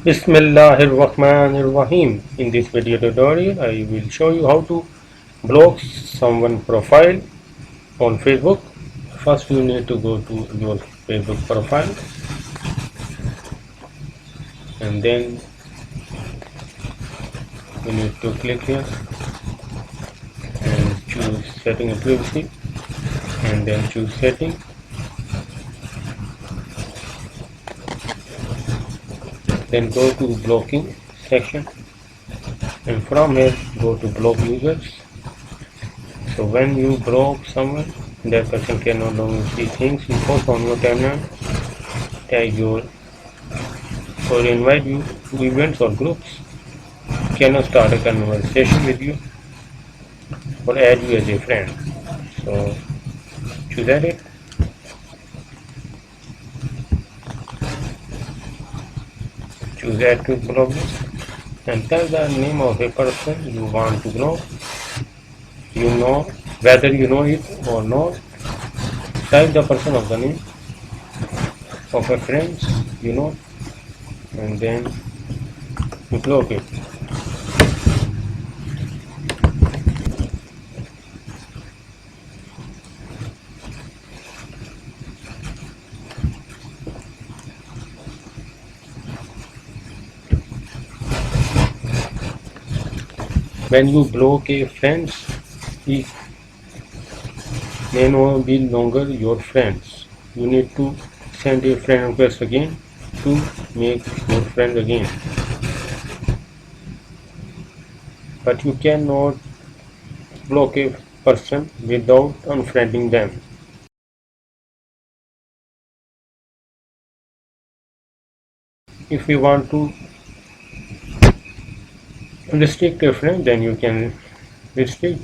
Bismillahirrahmanirrahim. In this video tutorial, I will show you how to block someone profile on Facebook. First, you need to go to your Facebook profile and then you need to click here and choose setting and privacy and then choose setting. Then go to blocking section and from here go to block users. So when you block someone, that person can no longer see things you post on your timeline, tag your or invite you to events or groups, cannot start a conversation with you or add you as a friend. So choose edit. Choose add to block list and tell the name of a person you want to block. You know whether you know it or not. Type the person of the name of a friend you know and then you block it. When you block a friend, he may no be longer your friends. You need to send a friend request again to make your friend again. But you cannot block a person without unfriending them. If you want to restrict a friend, then you can restrict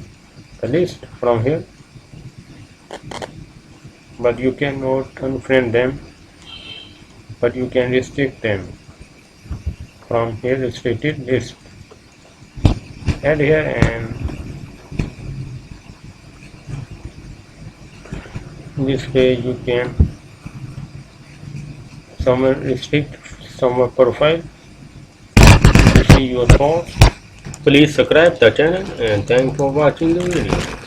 the list from here, but you cannot unfriend them, but you can restrict them from here. Restricted list, add here, and this way you can restrict someone profile to see your thoughts. Please subscribe the channel and thanks for watching the video.